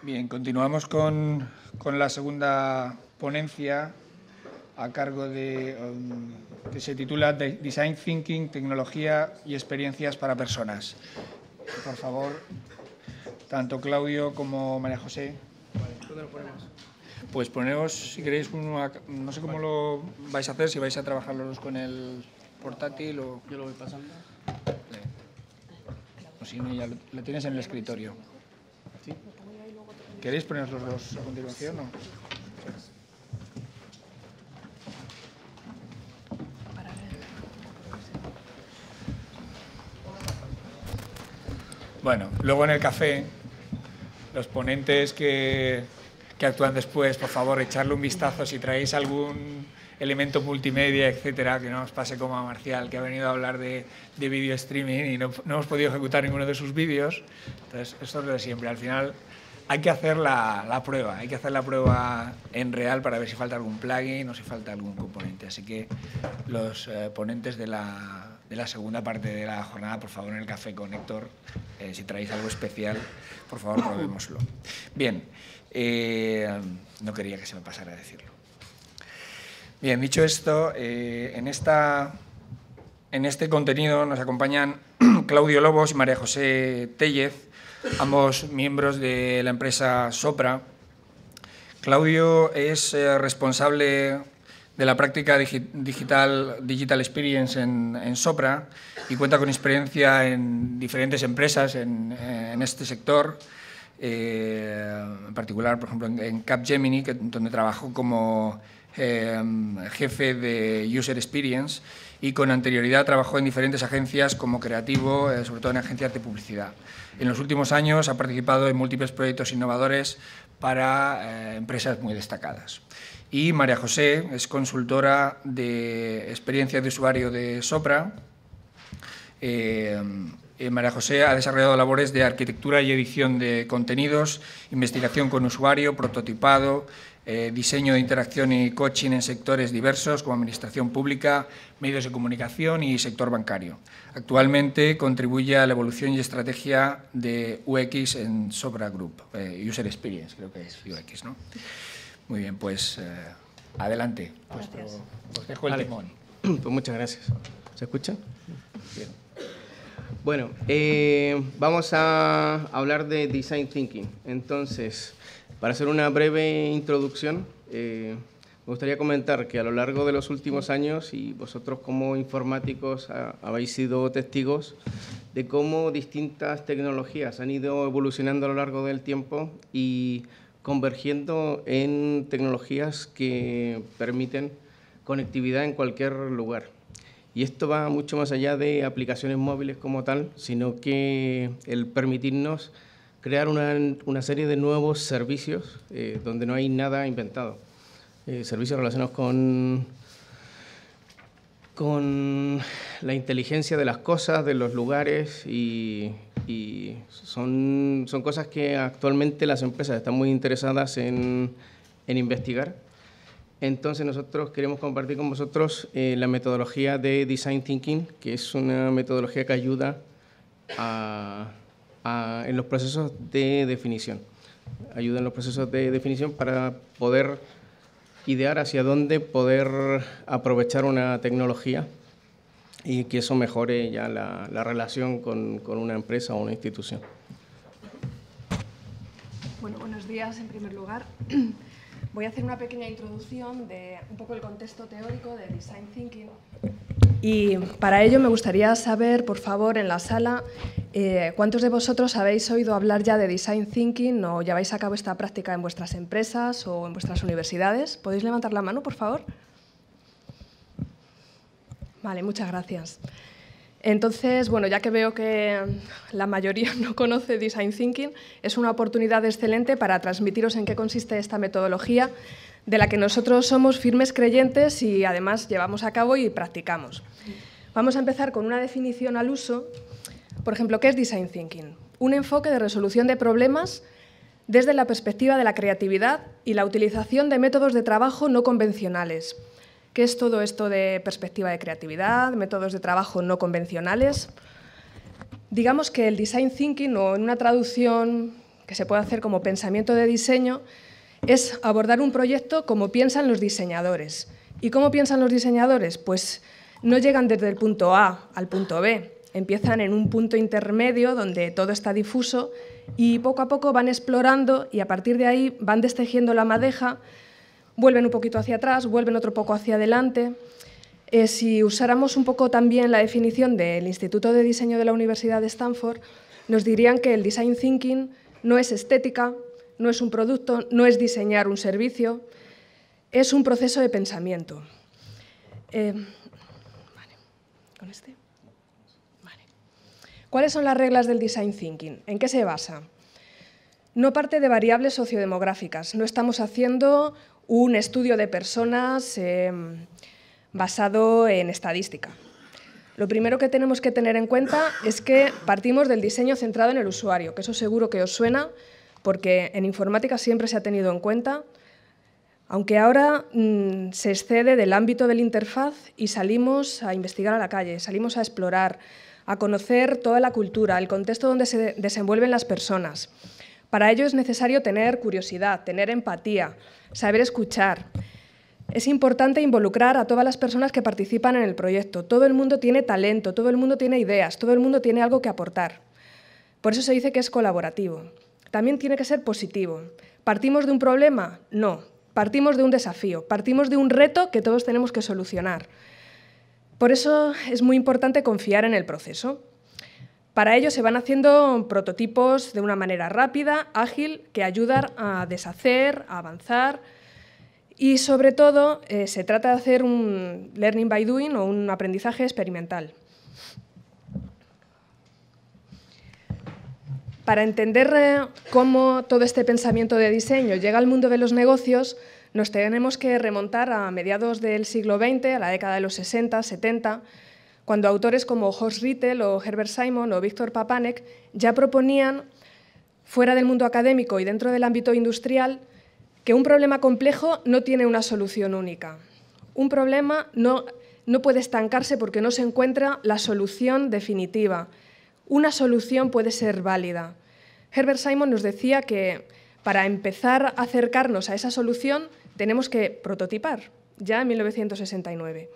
Bien, continuamos con la segunda ponencia a cargo de que se titula Design Thinking, Tecnología y Experiencias para Personas. Por favor, tanto Claudio como María José. ¿Dónde lo ponemos? Pues ponemos, si queréis, no sé cómo lo vais a hacer, si vais a trabajar los dos con el portátil o... Yo lo voy pasando. O si no, ya lo tienes en el escritorio. ¿Sí? ¿Queréis poneros los dos a continuación o...? Bueno, luego en el café, los ponentes que actúan después, por favor, echarle un vistazo si traéis algún elemento multimedia, etcétera, que no os pase como a Marcial, que ha venido a hablar de video streaming y no hemos podido ejecutar ninguno de sus vídeos. Entonces, esto es lo de siempre. Al final hay que hacer la prueba, hay que hacer la prueba en real para ver si falta algún plugin o si falta algún componente. Así que los ponentes de la segunda parte de la jornada, por favor, en el café con Héctor, si traéis algo especial, por favor, probémoslo. Bien, no quería que se me pasara a decirlo. Bien, dicho esto, en este contenido nos acompañan Claudio Lobos y María José Tellez, ambos miembros de la empresa Sopra. Claudio es responsable de la práctica Digital Experience en Sopra y cuenta con experiencia en diferentes empresas en este sector, en particular, por ejemplo, en Capgemini, donde trabajó como jefe de User Experience, y con anterioridad trabajó en diferentes agencias como creativo, sobre todo en agencias de publicidad. En los últimos años ha participado en múltiples proyectos innovadores para empresas muy destacadas. Y María José es consultora de experiencia de usuario de Sopra. María José ha desarrollado labores de arquitectura y edición de contenidos, investigación con usuario, prototipado, diseño de interacción y coaching en sectores diversos como administración pública, medios de comunicación y sector bancario. Actualmente contribuye a la evolución y estrategia de UX en Sopra Group, User Experience, creo que es UX, ¿no? Muy bien, pues adelante. Os dejo el timón. Pues muchas gracias. ¿Se escucha? Bien. Bueno, vamos a hablar de Design Thinking. Entonces, para hacer una breve introducción, me gustaría comentar que a lo largo de los últimos años, y vosotros como informáticos habéis sido testigos de cómo distintas tecnologías han ido evolucionando a lo largo del tiempo y convergiendo en tecnologías que permiten conectividad en cualquier lugar. Y esto va mucho más allá de aplicaciones móviles como tal, sino que el permitirnos crear una serie de nuevos servicios donde no hay nada inventado. Servicios relacionados con la inteligencia de las cosas, de los lugares, y son cosas que actualmente las empresas están muy interesadas en investigar. Entonces nosotros queremos compartir con vosotros la metodología de Design Thinking, que es una metodología que ayuda en los procesos de definición. Ayuda en los procesos de definición para poder idear hacia dónde poder aprovechar una tecnología y que eso mejore ya la relación con una empresa o una institución. Bueno, buenos días en primer lugar. Voy a hacer una pequeña introducción de un poco el contexto teórico de Design Thinking. Y para ello me gustaría saber, por favor, en la sala, ¿cuántos de vosotros habéis oído hablar ya de Design Thinking o lleváis a cabo esta práctica en vuestras empresas o en vuestras universidades? ¿Podéis levantar la mano, por favor? Vale, muchas gracias. Entonces, bueno, ya que veo que la mayoría no conoce Design Thinking, es una oportunidad excelente para transmitiros en qué consiste esta metodología de la que nosotros somos firmes creyentes y además llevamos a cabo y practicamos. Vamos a empezar con una definición al uso. Por ejemplo, ¿qué es Design Thinking? Un enfoque de resolución de problemas desde la perspectiva de la creatividad y la utilización de métodos de trabajo no convencionales. ¿Qué es todo esto de perspectiva de creatividad, métodos de trabajo no convencionales? Digamos que el Design Thinking, o en una traducción que se puede hacer como pensamiento de diseño es abordar un proyecto como piensan los diseñadores. ¿Y cómo piensan los diseñadores? Pues no llegan desde el punto A al punto B, empiezan en un punto intermedio donde todo está difuso y poco a poco van explorando y a partir de ahí van destejiendo la madeja, vuelven un poquito hacia atrás, vuelven otro poco hacia adelante. Si usáramos un poco también la definición del Instituto de Diseño de la Universidad de Stanford, nos dirían que el design thinking no es estética, no es un producto, no es diseñar un servicio, es un proceso de pensamiento. ¿Con este? Vale. ¿Cuáles son las reglas del design thinking? ¿En qué se basa? No parte de variables sociodemográficas. No estamos haciendo un estudio de personas basado en estadística. Lo primero que tenemos que tener en cuenta es que partimos del diseño centrado en el usuario, que eso seguro que os suena, porque en informática siempre se ha tenido en cuenta, aunque ahora se excede del ámbito de la interfaz y salimos a investigar a la calle, salimos a explorar, a conocer toda la cultura, el contexto donde se desenvuelven las personas. Para ello es necesario tener curiosidad, tener empatía, saber escuchar. Es importante involucrar a todas las personas que participan en el proyecto. Todo el mundo tiene talento, todo el mundo tiene ideas, todo el mundo tiene algo que aportar. Por eso se dice que es colaborativo. También tiene que ser positivo. ¿Partimos de un problema? No. Partimos de un desafío, partimos de un reto que todos tenemos que solucionar. Por eso es muy importante confiar en el proceso. Para ello se van haciendo prototipos de una manera rápida, ágil, que ayudan a deshacer, a avanzar. Y sobre todo se trata de hacer un learning by doing o un aprendizaje experimental. Para entender cómo todo este pensamiento de diseño llega al mundo de los negocios, nos tenemos que remontar a mediados del siglo XX, a la década de los 60, 70, cuando autores como Horst Rittel o Herbert Simon o Victor Papanek ya proponían, fuera del mundo académico y dentro del ámbito industrial, que un problema complejo no tiene una solución única. Un problema no puede estancarse porque no se encuentra la solución definitiva. Una solución puede ser válida. Herbert Simon nos decía que para empezar a acercarnos a esa solución tenemos que prototipar, ya en 1969.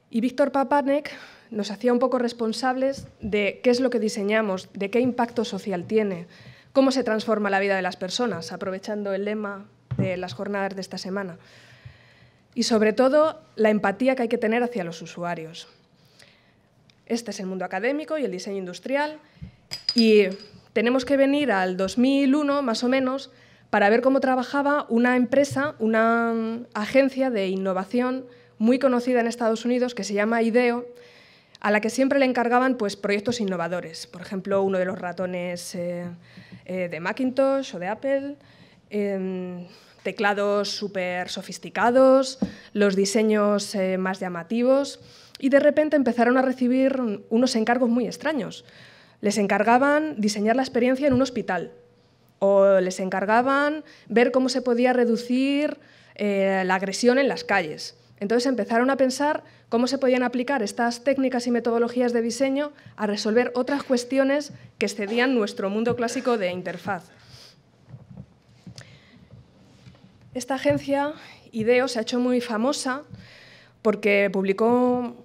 Y Victor Papanek nos hacía un poco responsables de qué es lo que diseñamos, de qué impacto social tiene, cómo se transforma la vida de las personas, aprovechando el lema de las jornadas de esta semana. Y sobre todo, la empatía que hay que tener hacia los usuarios. Este es el mundo académico y el diseño industrial y tenemos que venir al 2001, más o menos, para ver cómo trabajaba una empresa, una agencia de innovación muy conocida en Estados Unidos que se llama IDEO, a la que siempre le encargaban pues, proyectos innovadores. Por ejemplo, uno de los ratones de Macintosh o de Apple, teclados súper sofisticados, los diseños más llamativos. Y de repente empezaron a recibir unos encargos muy extraños. Les encargaban diseñar la experiencia en un hospital o les encargaban ver cómo se podía reducir la agresión en las calles. Entonces empezaron a pensar cómo se podían aplicar estas técnicas y metodologías de diseño a resolver otras cuestiones que excedían nuestro mundo clásico de interfaz. Esta agencia, IDEO, se ha hecho muy famosa porque publicó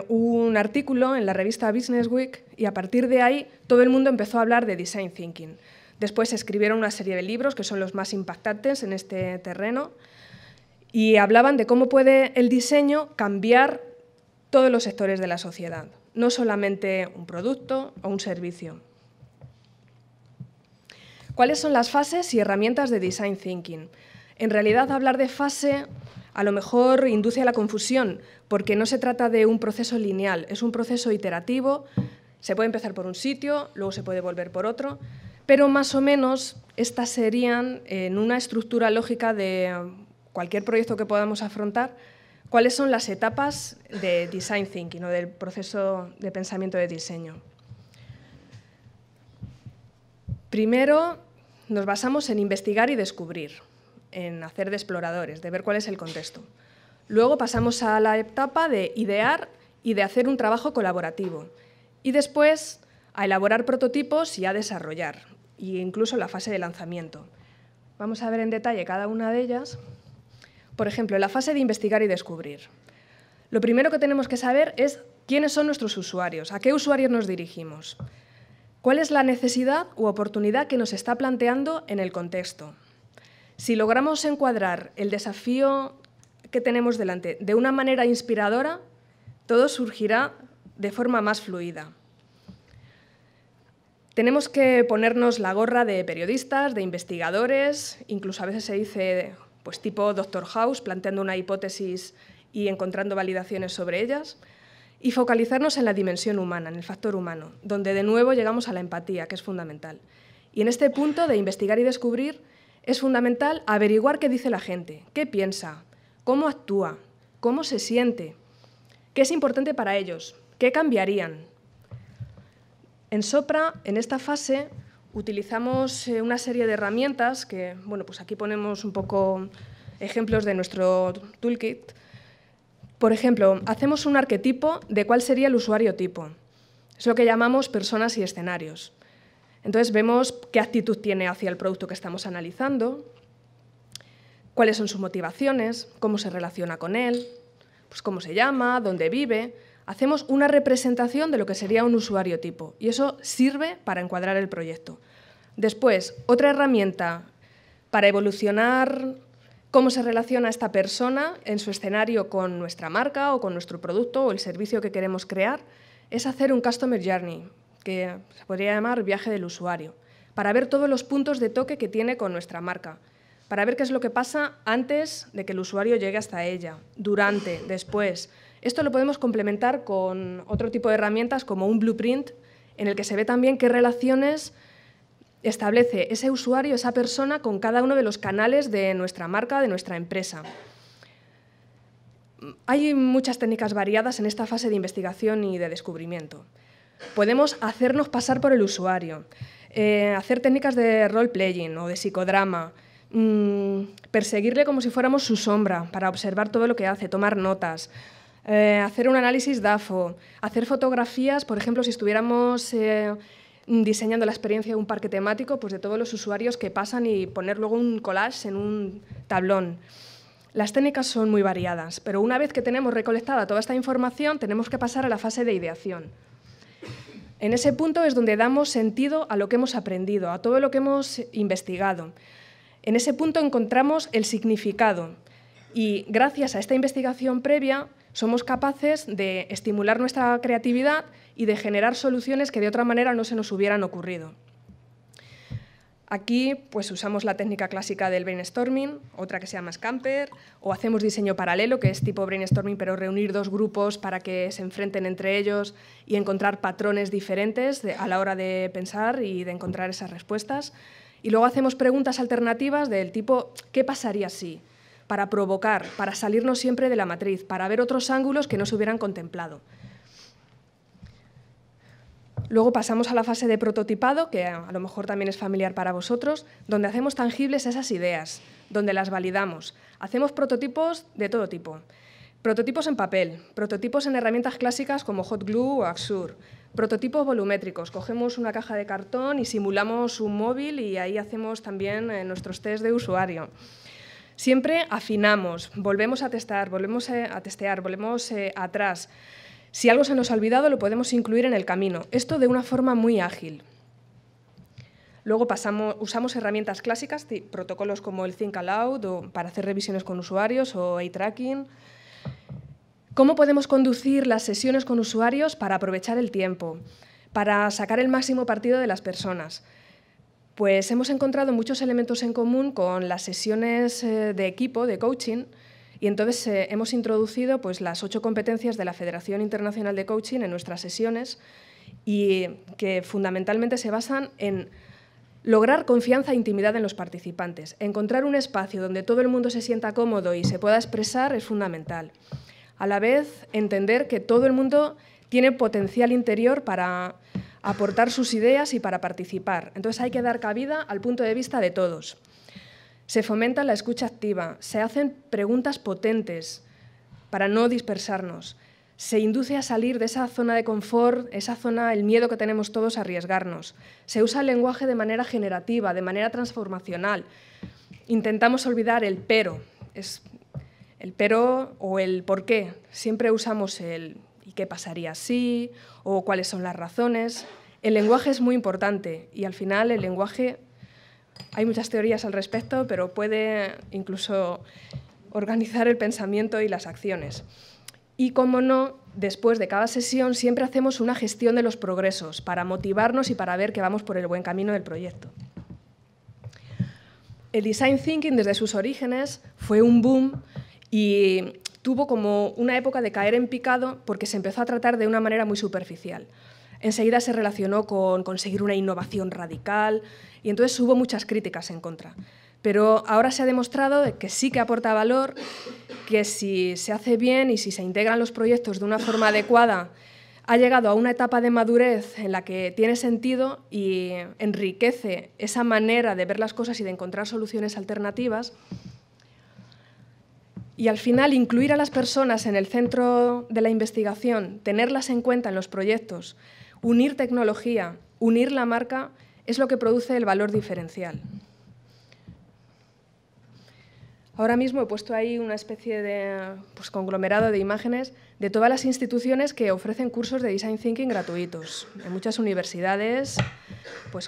un artículo en la revista Business Week y a partir de ahí todo el mundo empezó a hablar de design thinking. Después escribieron una serie de libros que son los más impactantes en este terreno y hablaban de cómo puede el diseño cambiar todos los sectores de la sociedad, no solamente un producto o un servicio. ¿Cuáles son las fases y herramientas de design thinking? En realidad, hablar de fase a lo mejor induce a la confusión, porque no se trata de un proceso lineal, es un proceso iterativo, se puede empezar por un sitio, luego se puede volver por otro, pero más o menos estas serían, en una estructura lógica de cualquier proyecto que podamos afrontar, cuáles son las etapas de design thinking o del proceso de pensamiento de diseño. Primero, nos basamos en investigar y descubrir, en hacer de exploradores, de ver cuál es el contexto. Luego pasamos a la etapa de idear y de hacer un trabajo colaborativo. Y después a elaborar prototipos y a desarrollar. e incluso en la fase de lanzamiento. Vamos a ver en detalle cada una de ellas. Por ejemplo, en la fase de investigar y descubrir. Lo primero que tenemos que saber es quiénes son nuestros usuarios, a qué usuarios nos dirigimos, cuál es la necesidad u oportunidad que nos está planteando en el contexto. Si logramos encuadrar el desafío que tenemos delante de una manera inspiradora, todo surgirá de forma más fluida. Tenemos que ponernos la gorra de periodistas, de investigadores, incluso a veces se dice pues, tipo Dr. House, planteando una hipótesis y encontrando validaciones sobre ellas, y focalizarnos en la dimensión humana, en el factor humano, donde de nuevo llegamos a la empatía, que es fundamental. Y en este punto de investigar y descubrir es fundamental averiguar qué dice la gente, qué piensa, cómo actúa, cómo se siente, qué es importante para ellos, qué cambiarían. En Sopra, en esta fase, utilizamos una serie de herramientas que, bueno, pues aquí ponemos un poco ejemplos de nuestro toolkit. Por ejemplo, hacemos un arquetipo de cuál sería el usuario tipo. Es lo que llamamos personas y escenarios. Entonces, vemos qué actitud tiene hacia el producto que estamos analizando, cuáles son sus motivaciones, cómo se relaciona con él, pues cómo se llama, dónde vive. Hacemos una representación de lo que sería un usuario tipo y eso sirve para encuadrar el proyecto. Después, otra herramienta para evolucionar cómo se relaciona esta persona en su escenario con nuestra marca o con nuestro producto o el servicio que queremos crear es hacer un Customer Journey, que se podría llamar viaje del usuario, para ver todos los puntos de toque que tiene con nuestra marca, para ver qué es lo que pasa antes de que el usuario llegue hasta ella, durante, después. Esto lo podemos complementar con otro tipo de herramientas como un blueprint, en el que se ve también qué relaciones establece ese usuario, esa persona, con cada uno de los canales de nuestra marca, de nuestra empresa. Hay muchas técnicas variadas en esta fase de investigación y de descubrimiento. Podemos hacernos pasar por el usuario, hacer técnicas de role-playing o de psicodrama, perseguirle como si fuéramos su sombra para observar todo lo que hace, tomar notas, hacer un análisis DAFO, hacer fotografías, por ejemplo, si estuviéramos diseñando la experiencia de un parque temático, pues de todos los usuarios que pasan y poner luego un collage en un tablón. Las técnicas son muy variadas, pero una vez que tenemos recolectada toda esta información, tenemos que pasar a la fase de ideación. En ese punto es donde damos sentido a lo que hemos aprendido, a todo lo que hemos investigado. En ese punto encontramos el significado y gracias a esta investigación previa somos capaces de estimular nuestra creatividad y de generar soluciones que de otra manera no se nos hubieran ocurrido. Aquí pues, usamos la técnica clásica del brainstorming, otra que se llama Scamper, o hacemos diseño paralelo, que es tipo brainstorming, pero reunir dos grupos para que se enfrenten entre ellos y encontrar patrones diferentes a la hora de pensar y de encontrar esas respuestas. Y luego hacemos preguntas alternativas del tipo ¿qué pasaría si? Para provocar, para salirnos siempre de la matriz, para ver otros ángulos que no se hubieran contemplado. Luego pasamos a la fase de prototipado, que a lo mejor también es familiar para vosotros, donde hacemos tangibles esas ideas, donde las validamos. Hacemos prototipos de todo tipo. Prototipos en papel, prototipos en herramientas clásicas como Hot Glue o Axure, prototipos volumétricos. Cogemos una caja de cartón y simulamos un móvil y ahí hacemos también nuestros test de usuario. Siempre afinamos, volvemos a testar, volvemos a testear, volvemos atrás. Si algo se nos ha olvidado, lo podemos incluir en el camino. Esto de una forma muy ágil. Luego usamos herramientas clásicas, protocolos como el Think Aloud o para hacer revisiones con usuarios o eye tracking. ¿Cómo podemos conducir las sesiones con usuarios para aprovechar el tiempo, para sacar el máximo partido de las personas? Pues hemos encontrado muchos elementos en común con las sesiones de equipo, de coaching, y entonces hemos introducido pues, las 8 competencias de la Federación Internacional de Coaching en nuestras sesiones y que fundamentalmente se basan en lograr confianza e intimidad en los participantes. Encontrar un espacio donde todo el mundo se sienta cómodo y se pueda expresar es fundamental. A la vez, entender que todo el mundo tiene potencial interior para aportar sus ideas y para participar. Entonces hay que dar cabida al punto de vista de todos. Se fomenta la escucha activa, se hacen preguntas potentes para no dispersarnos, Se induce a salir de esa zona de confort, esa zona, el miedo que tenemos todos a arriesgarnos. Se usa el lenguaje de manera generativa, de manera transformacional. Intentamos olvidar el pero. El pero o el por qué. Siempre usamos el ¿y qué pasaría si? O cuáles son las razones. El lenguaje es muy importante y al final el lenguaje, hay muchas teorías al respecto, pero puede incluso organizar el pensamiento y las acciones. Y, como no, después de cada sesión siempre hacemos una gestión de los progresos para motivarnos y para ver que vamos por el buen camino del proyecto. El Design Thinking, desde sus orígenes, fue un boom y tuvo como una época de caer en picado porque se empezó a tratar de una manera muy superficial. Enseguida se relacionó con conseguir una innovación radical y entonces hubo muchas críticas en contra. Pero ahora se ha demostrado que sí que aporta valor, que si se hace bien y si se integran los proyectos de una forma adecuada, ha llegado a una etapa de madurez en la que tiene sentido y enriquece esa manera de ver las cosas y de encontrar soluciones alternativas. Y al final, incluir a las personas en el centro de la investigación, tenerlas en cuenta en los proyectos, unir tecnología, unir la marca, es lo que produce el valor diferencial. Ahora mismo he puesto ahí una especie de conglomerado de imágenes de todas las instituciones que ofrecen cursos de Design Thinking gratuitos. En muchas universidades,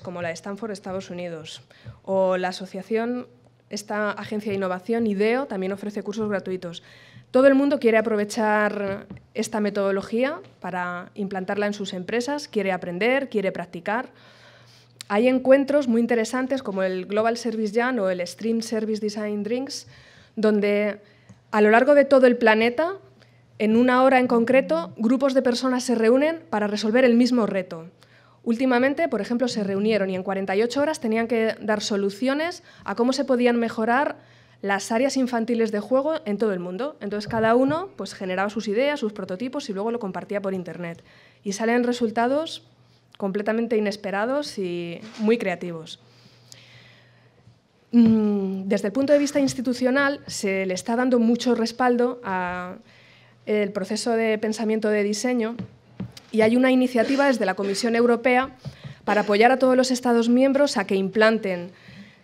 como la de Stanford, Estados Unidos, o la asociación, esta agencia de innovación, IDEO, también ofrece cursos gratuitos. Todo el mundo quiere aprovechar esta metodología para implantarla en sus empresas, quiere aprender, quiere practicar. Hay encuentros muy interesantes como el Global Service Jam o el Stream Service Design Drinks, donde a lo largo de todo el planeta, en una hora en concreto, grupos de personas se reúnen para resolver el mismo reto. Últimamente, por ejemplo, se reunieron y en 48 horas tenían que dar soluciones a cómo se podían mejorar las áreas infantiles de juego en todo el mundo. Entonces, cada uno generaba sus ideas, sus prototipos y luego lo compartía por Internet. Y salen resultados completamente inesperados y muy creativos. Desde el punto de vista institucional, se le está dando mucho respaldo al proceso de pensamiento de diseño y hay una iniciativa desde la Comisión Europea para apoyar a todos los Estados miembros a que implanten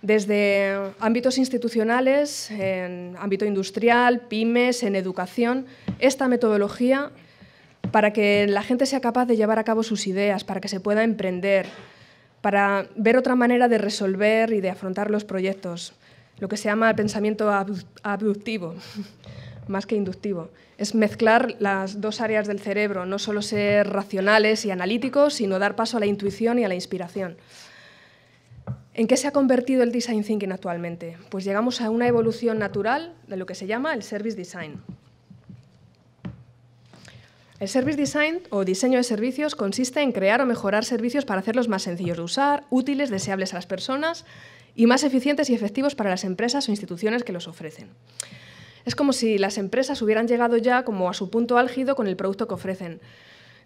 desde ámbitos institucionales, en ámbito industrial, pymes, en educación, esta metodología para que la gente sea capaz de llevar a cabo sus ideas, para que se pueda emprender, para ver otra manera de resolver y de afrontar los proyectos, lo que se llama el pensamiento abductivo, más que inductivo. Es mezclar las dos áreas del cerebro, no solo ser racionales y analíticos, sino dar paso a la intuición y a la inspiración. ¿En qué se ha convertido el Design Thinking actualmente? Pues llegamos a una evolución natural de lo que se llama el Service Design. El Service Design, o diseño de servicios, consiste en crear o mejorar servicios para hacerlos más sencillos de usar, útiles, deseables a las personas y más eficientes y efectivos para las empresas o instituciones que los ofrecen. Es como si las empresas hubieran llegado ya como a su punto álgido con el producto que ofrecen.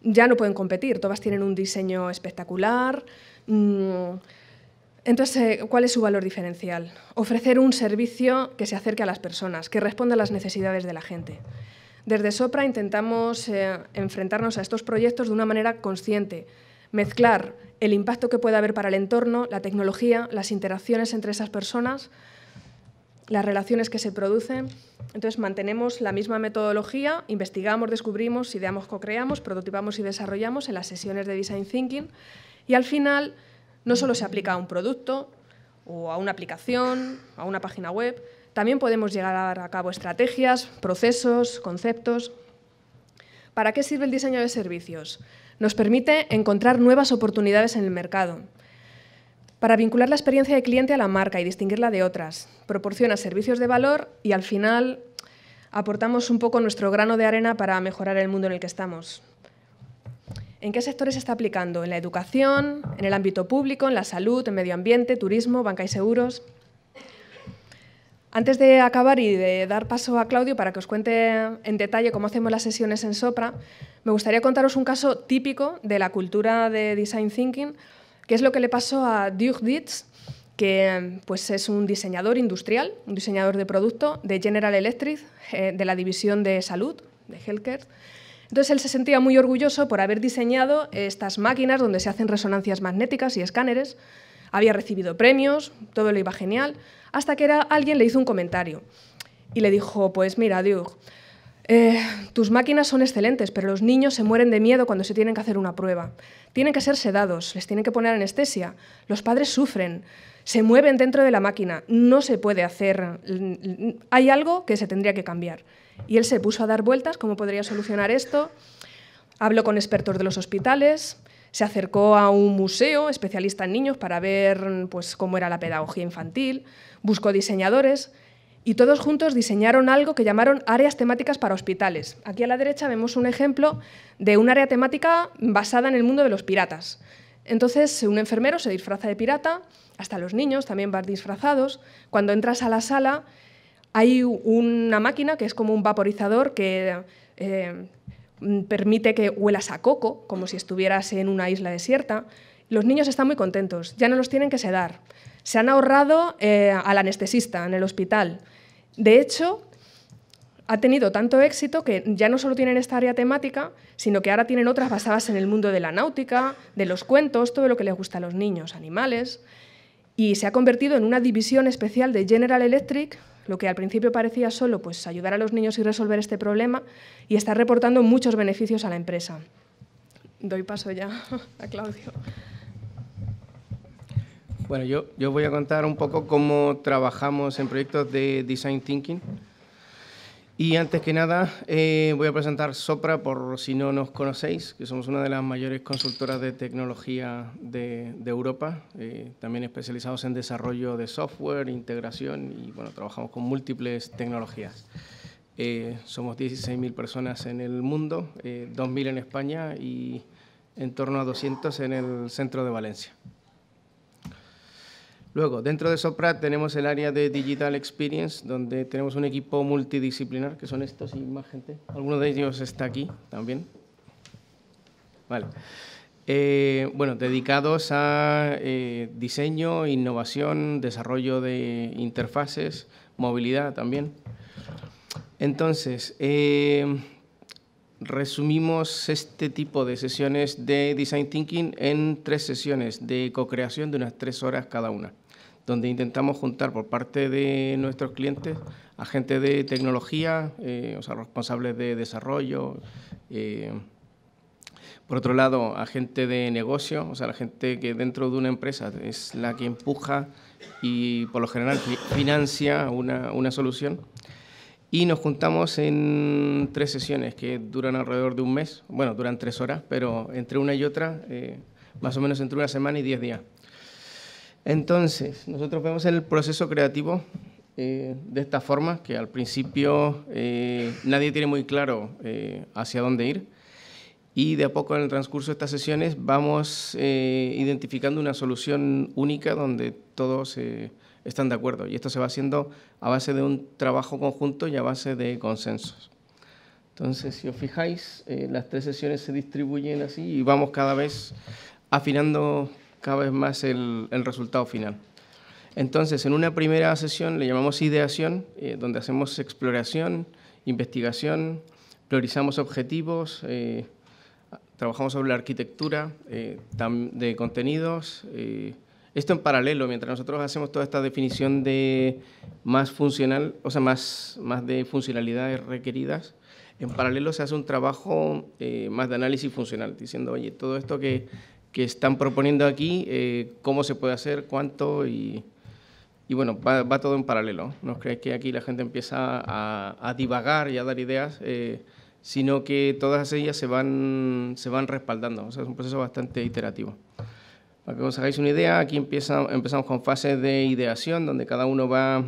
Ya no pueden competir, todas tienen un diseño espectacular. Entonces, ¿cuál es su valor diferencial? Ofrecer un servicio que se acerque a las personas, que responda a las necesidades de la gente. Desde Sopra intentamos enfrentarnos a estos proyectos de una manera consciente, mezclar el impacto que puede haber para el entorno, la tecnología, las interacciones entre esas personas, las relaciones que se producen. Entonces, mantenemos la misma metodología, investigamos, descubrimos, ideamos, co-creamos, prototipamos y desarrollamos en las sesiones de Design Thinking y al final no solo se aplica a un producto o a una aplicación, a una página web, también podemos llevar a cabo estrategias, procesos, conceptos. ¿Para qué sirve el diseño de servicios? Nos permite encontrar nuevas oportunidades en el mercado. Para vincular la experiencia de cliente a la marca y distinguirla de otras. Proporciona servicios de valor y al final aportamos un poco nuestro grano de arena para mejorar el mundo en el que estamos. ¿En qué sectores se está aplicando? En la educación, en el ámbito público, en la salud, en medio ambiente, turismo, banca y seguros. Antes de acabar y de dar paso a Claudio para que os cuente en detalle cómo hacemos las sesiones en Sopra, me gustaría contaros un caso típico de la cultura de Design Thinking, que es lo que le pasó a Dirk Dietz, que es un diseñador industrial, un diseñador de producto de General Electric, de la división de salud, de Healthcare. Entonces él se sentía muy orgulloso por haber diseñado estas máquinas donde se hacen resonancias magnéticas y escáneres. Había recibido premios, todo le iba genial, hasta que alguien le hizo un comentario y le dijo, pues mira, Doug, tus máquinas son excelentes, pero los niños se mueren de miedo cuando se tienen que hacer una prueba. Tienen que ser sedados, les tienen que poner anestesia, los padres sufren, se mueven dentro de la máquina, no se puede hacer, hay algo que se tendría que cambiar. Y él se puso a dar vueltas, ¿cómo podría solucionar esto? Habló con expertos de los hospitales, se acercó a un museo especialista en niños para ver pues, cómo era la pedagogía infantil, buscó diseñadores y todos juntos diseñaron algo que llamaron áreas temáticas para hospitales. Aquí a la derecha vemos un ejemplo de un área temática basada en el mundo de los piratas. Entonces, un enfermero se disfraza de pirata, hasta los niños también van disfrazados. Cuando entras a la sala, hay una máquina que es como un vaporizador que permite que huelas a coco, como si estuvieras en una isla desierta. Los niños están muy contentos, ya no los tienen que sedar. Se han ahorrado al anestesista en el hospital. De hecho, ha tenido tanto éxito que ya no solo tienen esta área temática, sino que ahora tienen otras basadas en el mundo de la náutica, de los cuentos, todo lo que les gusta a los niños, animales. Y se ha convertido en una división especial de General Electric, lo que al principio parecía solo pues, ayudar a los niños y resolver este problema, y está reportando muchos beneficios a la empresa. Doy paso ya a Claudio. Bueno, yo voy a contar un poco cómo trabajamos en proyectos de Design Thinking. Y antes que nada, voy a presentar Sopra, por si no nos conocéis, que somos una de las mayores consultoras de tecnología de Europa, también especializados en desarrollo de software, integración y bueno, trabajamos con múltiples tecnologías. Somos 16.000 personas en el mundo, 2.000 en España y en torno a 200 en el centro de Valencia. Luego, dentro de Sopra tenemos el área de Digital Experience, donde tenemos un equipo multidisciplinar, que son estos y más gente. Alguno de ellos está aquí también. Vale. Bueno, dedicados a diseño, innovación, desarrollo de interfaces, movilidad también. Entonces, resumimos este tipo de sesiones de Design Thinking en 3 sesiones de co-creación de unas 3 horas cada una, donde intentamos juntar por parte de nuestros clientes a gente de tecnología, o sea, responsables de desarrollo, por otro lado, a gente de negocio, o sea, la gente que dentro de una empresa es la que empuja y por lo general financia una solución. Y nos juntamos en 3 sesiones que duran alrededor de un mes, bueno, duran 3 horas, pero entre una y otra, más o menos entre una semana y 10 días. Entonces, nosotros vemos el proceso creativo de esta forma, que al principio nadie tiene muy claro hacia dónde ir, y de a poco en el transcurso de estas sesiones vamos identificando una solución única donde todos están de acuerdo, y esto se va haciendo a base de un trabajo conjunto y a base de consensos. Entonces, si os fijáis, las 3 sesiones se distribuyen así y vamos cada vez afinando cada vez más el resultado final. Entonces, en una primera sesión le llamamos ideación, donde hacemos exploración, investigación, priorizamos objetivos, trabajamos sobre la arquitectura de contenidos. Esto en paralelo, mientras nosotros hacemos toda esta definición de más funcional, o sea, más de funcionalidades requeridas, en paralelo se hace un trabajo más de análisis funcional, diciendo, oye, todo esto que están proponiendo aquí, cómo se puede hacer, cuánto, y bueno, va todo en paralelo. No os creáis que aquí la gente empieza a divagar y a dar ideas, sino que todas ellas se van respaldando. O sea, es un proceso bastante iterativo. Para que os hagáis una idea, aquí empezamos con fases de ideación, donde cada uno va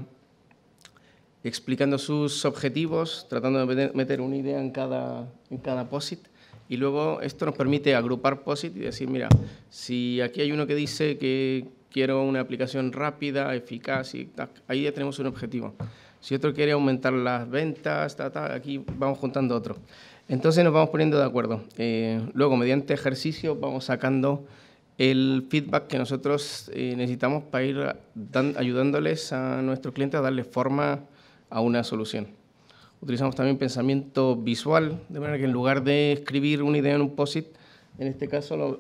explicando sus objetivos, tratando de meter una idea en cada POSIT, y luego esto nos permite agrupar POSIT y decir, mira, si aquí hay uno que dice que quiero una aplicación rápida, eficaz, y ahí ya tenemos un objetivo. Si otro quiere aumentar las ventas, aquí vamos juntando otro. Entonces nos vamos poniendo de acuerdo. Luego, mediante ejercicio, vamos sacando el feedback que nosotros necesitamos para ir ayudándoles a nuestros clientes a darle forma a una solución. Utilizamos también pensamiento visual, de manera que en lugar de escribir una idea en un POSIT, en este caso,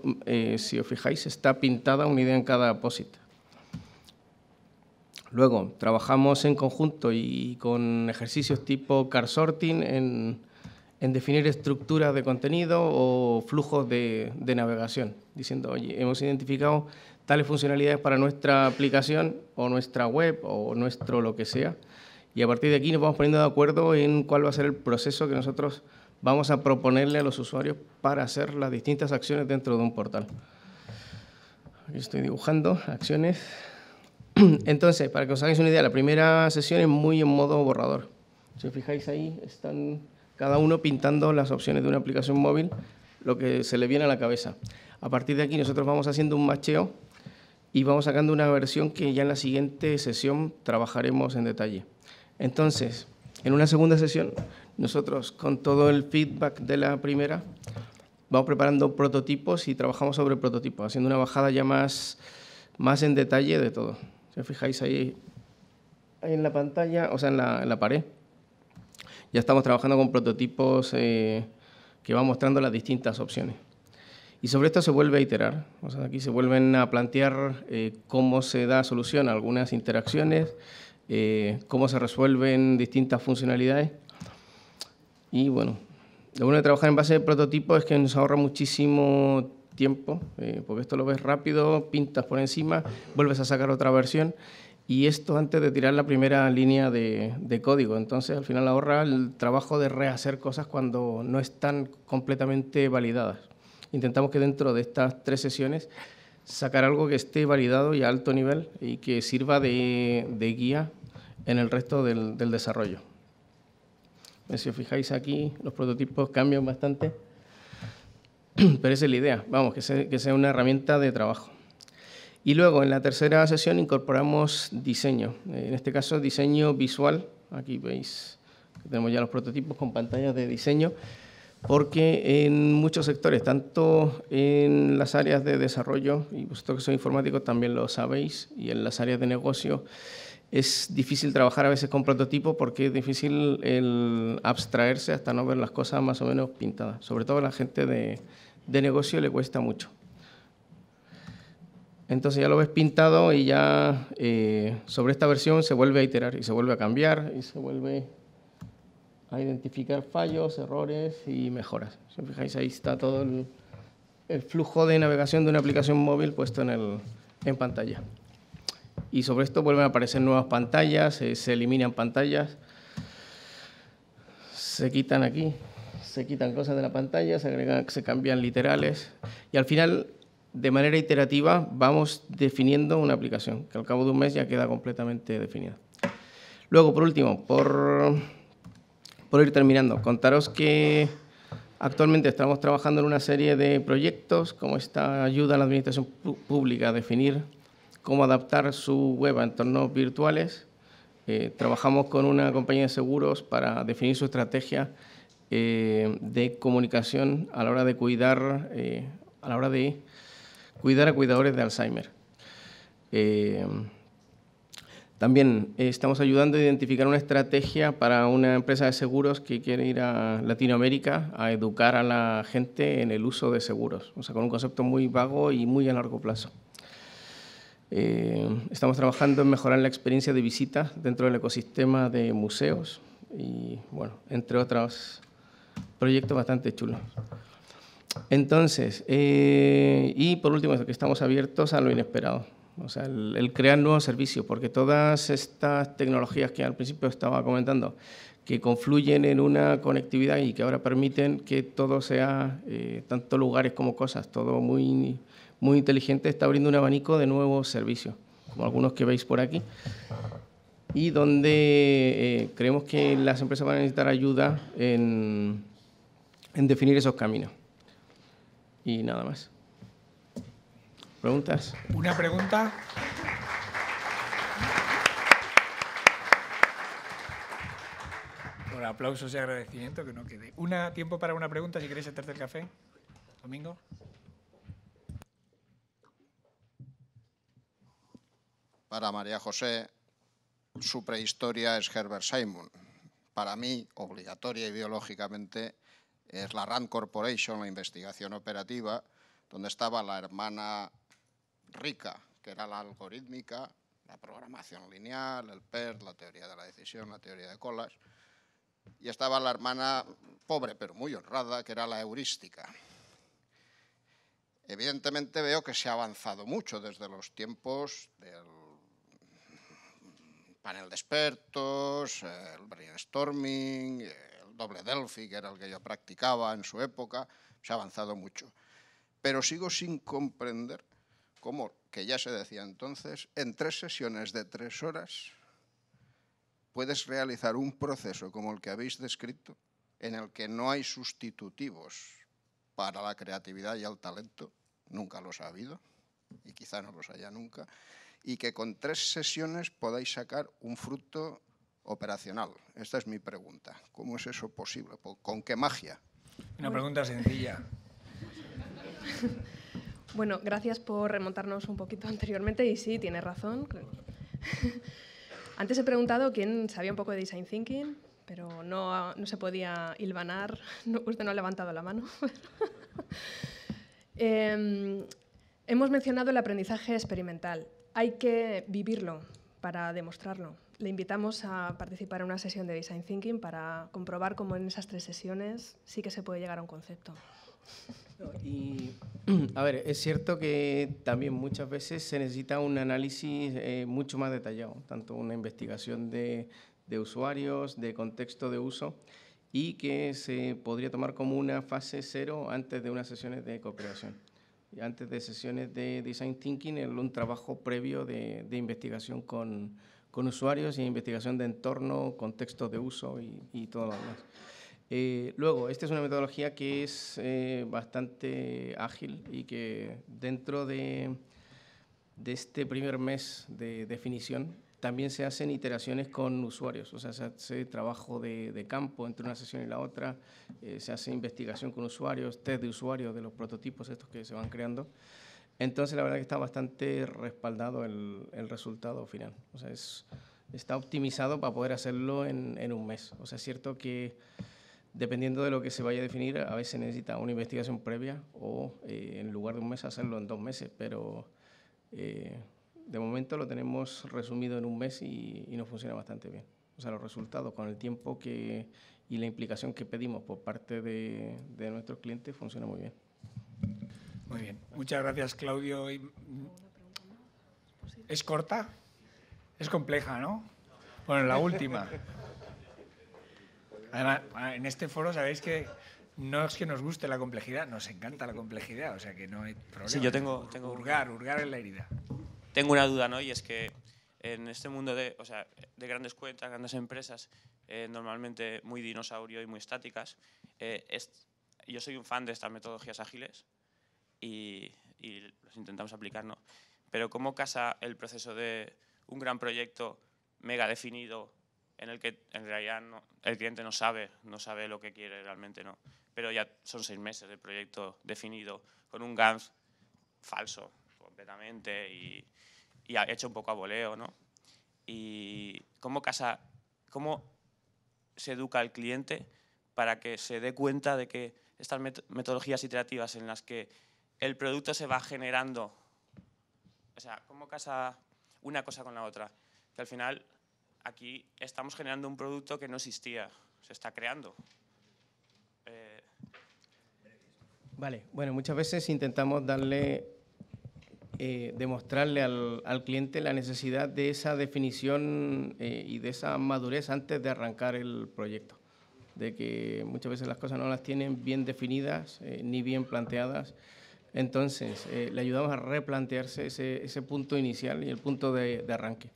si os fijáis, está pintada una idea en cada POSIT. Luego, trabajamos en conjunto y con ejercicios tipo card sorting en definir estructuras de contenido o flujos de navegación, diciendo, oye, hemos identificado tales funcionalidades para nuestra aplicación o nuestra web o nuestro lo que sea, y a partir de aquí nos vamos poniendo de acuerdo en cuál va a ser el proceso que nosotros vamos a proponerle a los usuarios para hacer las distintas acciones dentro de un portal. Aquí estoy dibujando acciones. Entonces, para que os hagáis una idea, la primera sesión es muy en modo borrador. Si os fijáis ahí, están cada uno pintando las opciones de una aplicación móvil, lo que se le viene a la cabeza. A partir de aquí nosotros vamos haciendo un macheo y vamos sacando una versión que ya en la siguiente sesión trabajaremos en detalle. Entonces, en una segunda sesión, nosotros con todo el feedback de la primera, vamos preparando prototipos y trabajamos sobre prototipos, haciendo una bajada ya más en detalle de todo. Si os fijáis ahí en la pantalla, o sea, en la pared, ya estamos trabajando con prototipos que van mostrando las distintas opciones. Y sobre esto se vuelve a iterar. O sea, aquí se vuelven a plantear cómo se da solución a algunas interacciones, cómo se resuelven distintas funcionalidades. Y bueno, lo bueno de trabajar en base de prototipos es que nos ahorra muchísimo tiempo, porque esto lo ves rápido, pintas por encima, vuelves a sacar otra versión, y esto antes de tirar la primera línea de código. Entonces, al final ahorra el trabajo de rehacer cosas cuando no están completamente validadas. Intentamos que dentro de estas 3 sesiones sacar algo que esté validado y a alto nivel y que sirva de guía en el resto del desarrollo. Si os fijáis aquí, los prototipos cambian bastante, pero esa es la idea, vamos, que sea una herramienta de trabajo. Y luego, en la tercera sesión, incorporamos diseño, en este caso diseño visual. Aquí veis que tenemos ya los prototipos con pantallas de diseño, porque en muchos sectores, tanto en las áreas de desarrollo, y vosotros que sois informáticos también lo sabéis, y en las áreas de negocio, es difícil trabajar a veces con prototipos porque es difícil el abstraerse hasta no ver las cosas más o menos pintadas. Sobre todo a la gente de negocio le cuesta mucho. Entonces ya lo ves pintado y ya sobre esta versión se vuelve a iterar y se vuelve a cambiar y se vuelve a identificar fallos, errores y mejoras. Si os fijáis, ahí está todo el flujo de navegación de una aplicación móvil puesto en pantalla. Y sobre esto vuelven a aparecer nuevas pantallas, se eliminan pantallas, se quitan aquí, se quitan cosas de la pantalla, se cambian literales y al final, de manera iterativa, vamos definiendo una aplicación que al cabo de un mes ya queda completamente definida. Luego, por último, por ir terminando, contaros que actualmente estamos trabajando en una serie de proyectos como esta ayuda a la administración pública a definir cómo adaptar su web a entornos virtuales. Trabajamos con una compañía de seguros para definir su estrategia de comunicación a la hora de cuidar a cuidadores de Alzheimer. También estamos ayudando a identificar una estrategia para una empresa de seguros que quiere ir a Latinoamérica a educar a la gente en el uso de seguros, o sea, con un concepto muy vago y muy a largo plazo. Estamos trabajando en mejorar la experiencia de visita dentro del ecosistema de museos y, bueno, entre otros proyectos bastante chulos. Entonces, y por último, que estamos abiertos a lo inesperado, o sea, el crear nuevos servicios, porque todas estas tecnologías que al principio estaba comentando, que confluyen en una conectividad y que ahora permiten que todo sea, tanto lugares como cosas, todo muy inteligente, está abriendo un abanico de nuevos servicios, como algunos que veis por aquí, y donde creemos que las empresas van a necesitar ayuda en definir esos caminos. Y nada más. ¿Preguntas? ¿Una pregunta? Por aplausos y agradecimiento, que no quede. Tiempo para una pregunta, si queréis hacerte el café. Domingo. Para María José, su prehistoria es Herbert Simon. para mí, obligatoria y biológicamente, es la RAND Corporation, la investigación operativa, donde estaba la hermana rica, que era la algorítmica, la programación lineal, el PERT, la teoría de la decisión, la teoría de colas, y estaba la hermana pobre, pero muy honrada, que era la heurística. Evidentemente veo que se ha avanzado mucho desde los tiempos del panel de expertos, el brainstorming, el doble Delphi, que era el que yo practicaba en su época. Se ha avanzado mucho. Pero sigo sin comprender cómo, que ya se decía entonces, en 3 sesiones de 3 horas puedes realizar un proceso como el que habéis descrito, en el que no hay sustitutivos para la creatividad y el talento, nunca los ha habido, y quizá no los haya nunca, y que con 3 sesiones podáis sacar un fruto operacional. Esta es mi pregunta. ¿Cómo es eso posible? ¿Con qué magia? Una pregunta sencilla. Bueno, gracias por remontarnos un poquito anteriormente, y sí, tiene razón. Antes he preguntado quién sabía un poco de Design Thinking, pero no se podía hilvanar. Usted no ha levantado la mano. Hemos mencionado el aprendizaje experimental. Hay que vivirlo para demostrarlo. Le invitamos a participar en una sesión de Design Thinking para comprobar cómo en esas 3 sesiones sí que se puede llegar a un concepto. Y, a ver, es cierto que también muchas veces se necesita un análisis mucho más detallado, tanto una investigación de usuarios, de contexto de uso, y que se podría tomar como una fase 0 antes de unas sesiones de cooperación. Antes de sesiones de Design Thinking, un trabajo previo de investigación con usuarios y investigación de entorno, contextos de uso y todo lo demás. Luego, esta es una metodología que es bastante ágil y que dentro de este primer mes de definición también se hacen iteraciones con usuarios, o sea, se hace trabajo de campo entre una sesión y la otra, se hace investigación con usuarios, test de usuarios de los prototipos estos que se van creando. Entonces, la verdad que está bastante respaldado el resultado final. O sea, está optimizado para poder hacerlo en un mes. O sea, es cierto que dependiendo de lo que se vaya a definir, a veces necesita una investigación previa o en lugar de un mes hacerlo en 2 meses, pero de momento lo tenemos resumido en un mes y nos funciona bastante bien. O sea, los resultados con el tiempo y la implicación que pedimos por parte de nuestros clientes funciona muy bien. Muy bien. Muchas gracias, Claudio. ¿Es corta? Es compleja, ¿no? Bueno, la última. Además, en este foro sabéis que no es que nos guste la complejidad, nos encanta la complejidad, o sea que no hay problema. Sí, yo tengo hurgar en la herida. Tengo una duda, ¿no? Y es que en este mundo de grandes cuentas, grandes empresas, normalmente muy dinosaurio y muy estáticas, yo soy un fan de estas metodologías ágiles y los intentamos aplicar, ¿no? Pero ¿cómo casa el proceso de un gran proyecto mega definido en el que en realidad el cliente no sabe lo que quiere realmente, ¿no? Pero ya son 6 meses de proyecto definido con un Gantt falso completamente y hecho un poco a voleo, ¿no? Y cómo se educa al cliente para que se dé cuenta de que estas metodologías iterativas en las que el producto se va generando, o sea, cómo casa una cosa con la otra, que al final aquí estamos generando un producto que no existía, se está creando. Vale, bueno, muchas veces intentamos demostrarle al cliente la necesidad de esa definición y de esa madurez antes de arrancar el proyecto, de que muchas veces las cosas no las tienen bien definidas ni bien planteadas. Entonces, le ayudamos a replantearse ese punto inicial y el punto de arranque.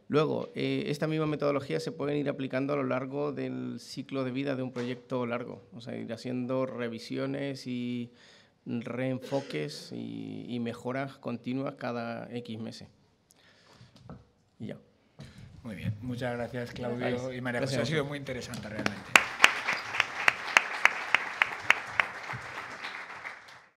Luego, esta misma metodología se pueden ir aplicando a lo largo del ciclo de vida de un proyecto largo, o sea, ir haciendo revisiones y reenfoques y mejoras continuas cada X meses. Y ya. Muy bien. Muchas gracias, Claudio y María José. Ha sido muy interesante realmente.